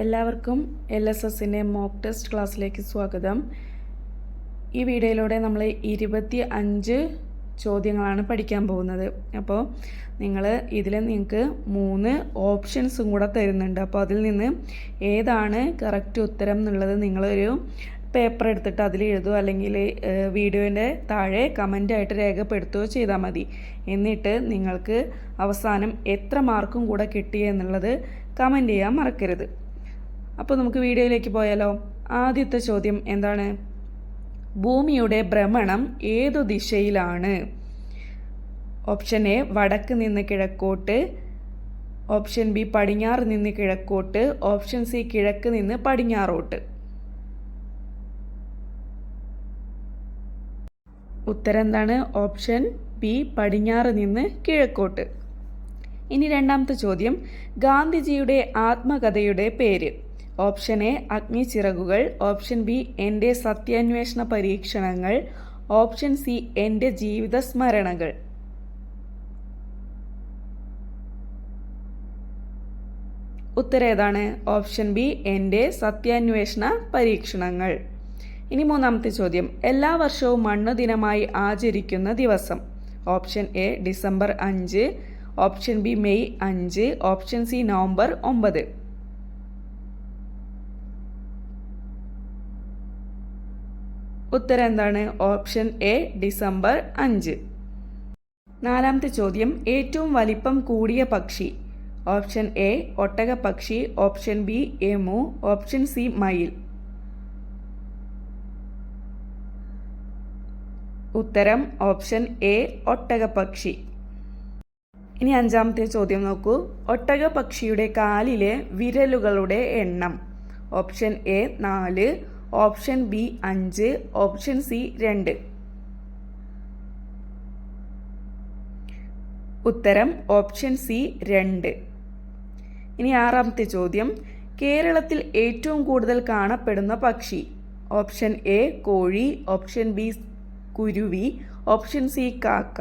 എല്ലാവർക്കും LSSൻ്റെ mock test ക്ലാസ്സിലേക്ക് സ്വാഗതം. ഈ വീഡിയോയിലൂടെ നമ്മൾ 25 ചോദ്യങ്ങളാണ് പഠിക്കാൻ പോകുന്നത്. അപ്പോൾ നിങ്ങൾക്ക് 3 ഓപ്ഷൻസും കൂടെ തരുന്നുണ്ട്. അപ്പോൾ അതിൽ നിന്ന് ഏതാണ് കറക്റ്റ് ഉത്തരം എന്നുള്ളത് നിങ്ങളൊരു പേപ്പർ എടുത്തിട്ട് അതിൽ എഴുതുക, അല്ലെങ്കിൽ വീഡിയോൻ്റെ താഴെ കമൻ്റായിട്ട് രേഖപ്പെടുത്തുകയോ ചെയ്താൽ മതി. എന്നിട്ട് നിങ്ങൾക്ക് അവസാനം എത്ര മാർക്കും കൂടെ കിട്ടി എന്നുള്ളത് കമൻറ്റ് ചെയ്യാൻ മറക്കരുത്. അപ്പോൾ നമുക്ക് വീഡിയോയിലേക്ക് പോയാലോ. ആദ്യത്തെ ചോദ്യം എന്താണ്? ഭൂമിയുടെ ഭ്രമണം ഏതു ദിശയിലാണ്? ഓപ്ഷൻ എ വടക്ക് നിന്ന് കിഴക്കോട്ട്, ഓപ്ഷൻ ബി പടിഞ്ഞാറ് നിന്ന് കിഴക്കോട്ട്, ഓപ്ഷൻ സി കിഴക്ക് നിന്ന് പടിഞ്ഞാറോട്ട്. ഉത്തരം എന്താണ്? ഓപ്ഷൻ ബി പടിഞ്ഞാറ് നിന്ന് കിഴക്കോട്ട്. ഇനി രണ്ടാമത്തെ ചോദ്യം, ഗാന്ധിജിയുടെ ആത്മകഥയുടെ പേര്? ഓപ്ഷൻ എ അഗ്നിച്ചിറകുകൾ, ഓപ്ഷൻ ബി എൻ്റെ സത്യാന്വേഷണ പരീക്ഷണങ്ങൾ, ഓപ്ഷൻ സി എൻ്റെ ജീവിത സ്മരണകൾ. ഉത്തരം ഏതാണ്? ഓപ്ഷൻ ബി എൻ്റെ സത്യാന്വേഷണ പരീക്ഷണങ്ങൾ. ഇനി മൂന്നാമത്തെ ചോദ്യം, എല്ലാ വർഷവും മണ്ണു ദിനമായി ആചരിക്കുന്ന ദിവസം? Option A December 5, option B May 5, option C November 9. ഉത്തരം എന്താണ്? Option A December 5. നാലാമത്തെ ചോദ്യം, ഏറ്റവും വലിപ്പം കൂടിയ പക്ഷി? ഓപ്ഷൻ എ ഒട്ടകപ്പക്ഷി, option B emu, option C മയിൽ. ഉത്തരം ഓപ്ഷൻ എ ഒട്ടകപ്പക്ഷി. ഇനി അഞ്ചാമത്തെ ചോദ്യം നോക്കൂ. ഒട്ടകപ്പക്ഷിയുടെ കാലിലെ വിരലുകളുടെ എണ്ണം? Option A 4, option B 5, option C 2. ഉത്തരം ഓപ്ഷൻ സി 2. ഇനി ആറാമത്തെ ചോദ്യം, കേരളത്തിൽ ഏറ്റവും കൂടുതൽ കാണപ്പെടുന്ന പക്ഷി? ഓപ്ഷൻ എ കോഴി, ഓപ്ഷൻ ബി കുരുവി, ഓപ്ഷൻ സി കാക്ക.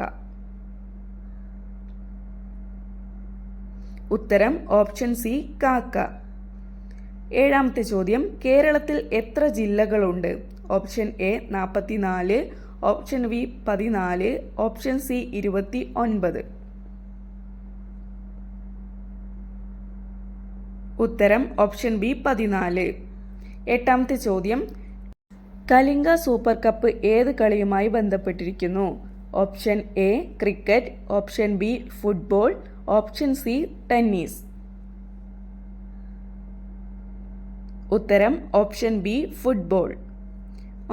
ഉത്തരം ഓപ്ഷൻ സി കാക്ക. ഏഴാമത്തെ ചോദ്യം, കേരളത്തിൽ എത്ര ജില്ലകളുണ്ട്? Option A 44, option B 14, option C 29. ഉത്തരം ഓപ്ഷൻ ബി 14. എട്ടാമത്തെ ചോദ്യം, കലിംഗ സൂപ്പർ കപ്പ് ഏത് കളിയുമായി ബന്ധപ്പെട്ടിരിക്കുന്നു? Option A cricket, option B football, option C tennis. ഉത്തരം ഓപ്ഷൻ ബി ഫുട്ബോൾ.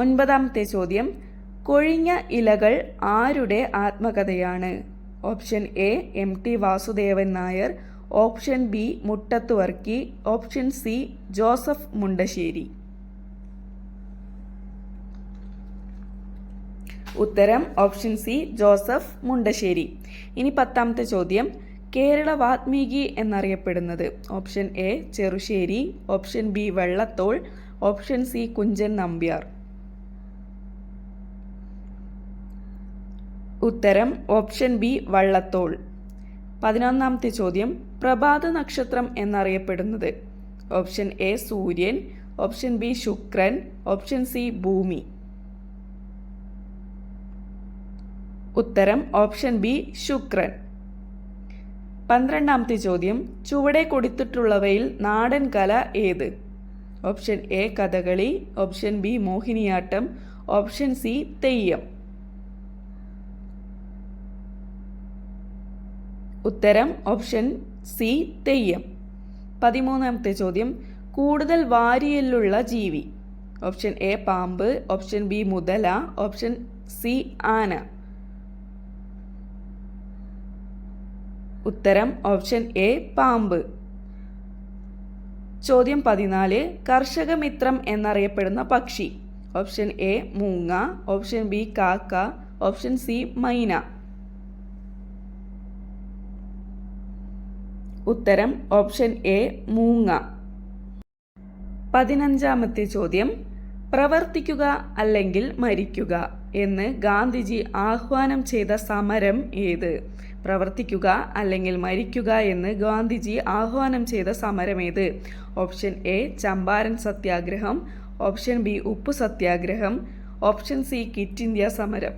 ഒൻപതാമത്തെ ചോദ്യം, കൊഴിഞ്ഞ ഇലകൾ ആരുടെ ആത്മകഥയാണ്? Option A MT Vasudevan Nair, option B Muttathu Varkey, option C Joseph Mundassery. ഉത്തരം ഓപ്ഷൻ സി ജോസഫ് മുണ്ടശ്ശേരി. ഇനി പത്താമത്തെ ചോദ്യം, കേരള വാത്മീകി എന്നറിയപ്പെടുന്നത്? Option A Cherusseri, option B Vallathol, option C Kunchan Nambiar. ഉത്തരം ഓപ്ഷൻ ബി വള്ളത്തോൾ. 11ാമത്തെ ചോദ്യം, പ്രഭാത നക്ഷത്രം എന്നറിയപ്പെടുന്നത്? ഓപ്ഷൻ എ സൂര്യൻ, ഓപ്ഷൻ ബി ശുക്രൻ, ഓപ്ഷൻ സി ഭൂമി. ഉത്തരം ഓപ്ഷൻ ബി ശുക്രൻ. 12ാമത്തെ ചോദ്യം, ചുവടെ കൊടുത്തിട്ടുള്ളവയിൽ നാടൻ കല ഏത്? Option A Kathakali, option B Mohiniyattam, option C Theyyam. ഉത്തരം ഓപ്ഷൻ സി തെയ്യം. 13ാമത്തെ ചോദ്യം, കൂടുതൽ വാരിയെല്ലുള്ള ജീവി? ഓപ്ഷൻ എ പാമ്പ്, ഓപ്ഷൻ ബി മുതല, ഓപ്ഷൻ സി ആന. ഉത്തരം ഓപ്ഷൻ എ പാമ്പ്. ചോദ്യം 14, കർഷകമിത്രം എന്നറിയപ്പെടുന്ന പക്ഷി? ഓപ്ഷൻ എ മൂങ്ങ, ഓപ്ഷൻ ബി കാക്ക, ഓപ്ഷൻ സി മൈന. ഉത്തരം ഓപ്ഷൻ എ മൂങ്ങ. 15ാമത്തെ ചോദ്യം, പ്രവർത്തിക്കുക അല്ലെങ്കിൽ മരിക്കുക എന്ന് ഗാന്ധിജി ആഹ്വാനം ചെയ്ത സമരം ഏത്? പ്രവർത്തിക്കുക അല്ലെങ്കിൽ മരിക്കുക എന്ന് ഗാന്ധിജി ആഹ്വാനം ചെയ്ത സമരമേത്? ഓപ്ഷൻ എ ചമ്പാരൻ സത്യാഗ്രഹം, ഓപ്ഷൻ ബി ഉപ്പു സത്യാഗ്രഹം, ഓപ്ഷൻ സി ക്വിറ്റ് ഇന്ത്യ സമരം.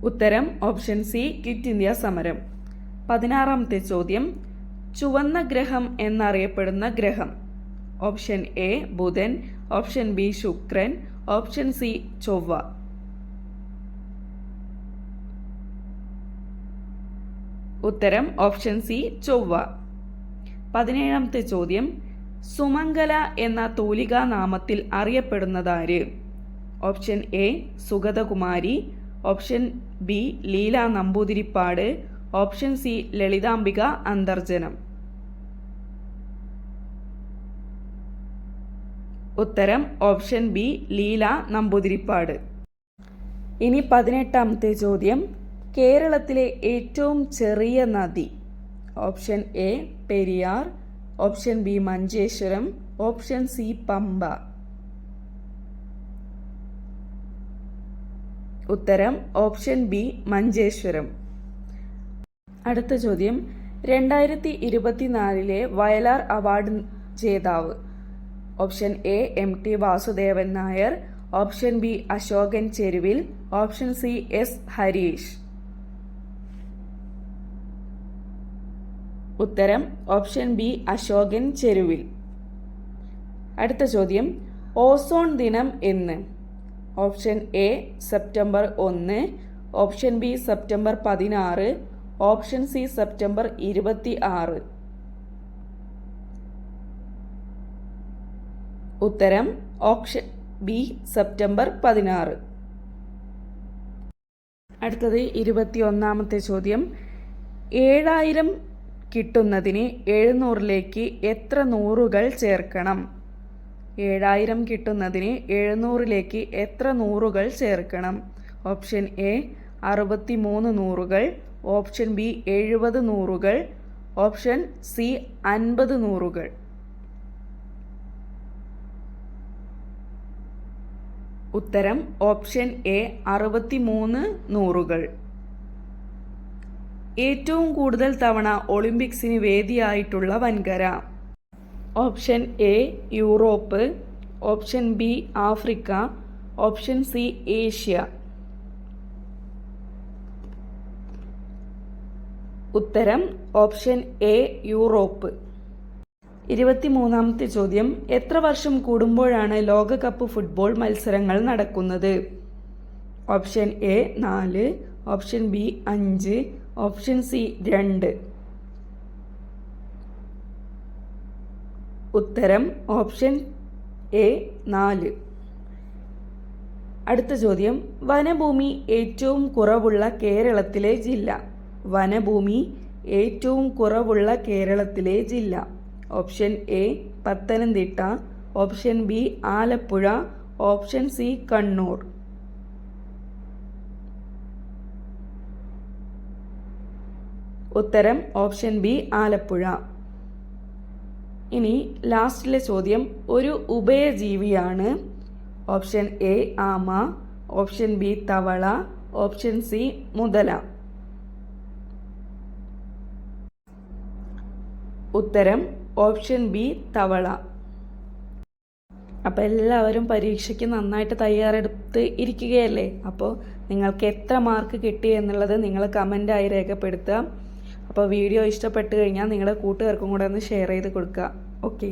ഉത്തരം ഓപ്ഷൻ സി ക്വിറ്റ് ഇന്ത്യ സമരം. 16ാമത്തെ ചോദ്യം, ചുവന്ന ഗ്രഹം എന്നറിയപ്പെടുന്ന ഗ്രഹം? ഓപ്ഷൻ എ ബുധൻ, ഓപ്ഷൻ ബി ശുക്രൻ, ഓപ്ഷൻ സി ചൊവ്വ. ഉത്തരം ഓപ്ഷൻ സി ചൊവ്വ. 17ാമത്തെ ചോദ്യം, സുമംഗല എന്ന തൂലികാ നാമത്തിൽ അറിയപ്പെടുന്നതാര്? Option A Sugathakumari, option B Leela Namboodiripad, option C Lalithambika Antharjanam. ഉത്തരം ഓപ്ഷൻ ബി ലീല നമ്പൂതിരിപ്പാട്. ഇനി 18ാമത്തെ ചോദ്യം, കേരളത്തിലെ ഏറ്റവും ചെറിയ നദി? Option A Periyar, option B Manjeshwaram, option C Pamba. ഉത്തരം ഓപ്ഷൻ ബി മഞ്ചേശ്വരം. അടുത്ത ചോദ്യം, 2024 വയലാർ അവാർഡ് ജേതാവ്? Option A M T. Vasudevan Nair, option B Ashokan Cheruvil, option C S Harish. ഉത്തരം ഓപ്ഷൻ ബി അശോകൻ ചെരുവിൽ. അടുത്ത ചോദ്യം, ഓസോൺ ദിനം എന്ന്? Option A September 1, option B September 16, option C September 26. ഉത്തരം ഓപ്ഷൻ ബി സെപ്റ്റംബർ 16. അടുത്തത് 21ാമത്തെ ചോദ്യം, 7000 കിട്ടുന്നതിന് 700ലേക്ക് എത്ര നൂറുകൾ ചേർക്കണം? 7000 കിട്ടുന്നതിന് 700ലേക്ക് എത്ര നൂറുകൾ ചേർക്കണം? ഓപ്ഷൻ എ 63 നൂറുകൾ, ഓപ്ഷൻ ബി 70 നൂറുകൾ, ഓപ്ഷൻ സി 50 നൂറുകൾ. ഉത്തരം ഓപ്ഷൻ എ 63 നൂറുകൾ. ഏറ്റവും കൂടുതൽ തവണ ഒളിമ്പിക്സിന് വേദിയായിട്ടുള്ള വൻകര? Option A Europe, option B Africa, option C Asia. ഉത്തരം ഓപ്ഷൻ എ യൂറോപ്പ്. 23ാമത്തെ ചോദ്യം, എത്ര വർഷം കൂടുമ്പോഴാണ് ലോകകപ്പ് ഫുട്ബോൾ മത്സരങ്ങൾ നടക്കുന്നത്? Option A 4, option B 5, option C 2. ഉത്തരം ഓപ്ഷൻ എ 4. അടുത്ത ചോദ്യം, വനഭൂമി ഏറ്റവും കുറവുള്ള കേരളത്തിലെ ജില്ല? വനഭൂമി ഏറ്റവും കുറവുള്ള കേരളത്തിലെ ജില്ല? Option A Pathanamthitta, option B Alappuzha, option C Kannur. ഉത്തരം ഓപ്ഷൻ ബി ആലപ്പുഴ. ഇനി ലാസ്റ്റിലെ ചോദ്യം, ഒരു ഉഭയജീവിയാണ്? ഓപ്ഷൻ എ ആമ, ഓപ്ഷൻ ബി തവള, ഓപ്ഷൻ സി മുതല. ഉത്തരം ഓപ്ഷൻ ബി തവള. അപ്പോൾ എല്ലാവരും പരീക്ഷയ്ക്ക് നന്നായിട്ട് തയ്യാറെടുത്ത് ഇരിക്കുകയല്ലേ? അപ്പോൾ നിങ്ങൾക്ക് എത്ര മാർക്ക് കിട്ടി എന്നുള്ളത് നിങ്ങൾ കമൻ്റായി രേഖപ്പെടുത്തുക. അപ്പോൾ വീഡിയോ ഇഷ്ടപ്പെട്ട് കഴിഞ്ഞാൽ നിങ്ങളുടെ കൂട്ടുകാർക്കും കൂടെ ഒന്ന് ഷെയർ ചെയ്ത് കൊടുക്കുക. ഓക്കെ.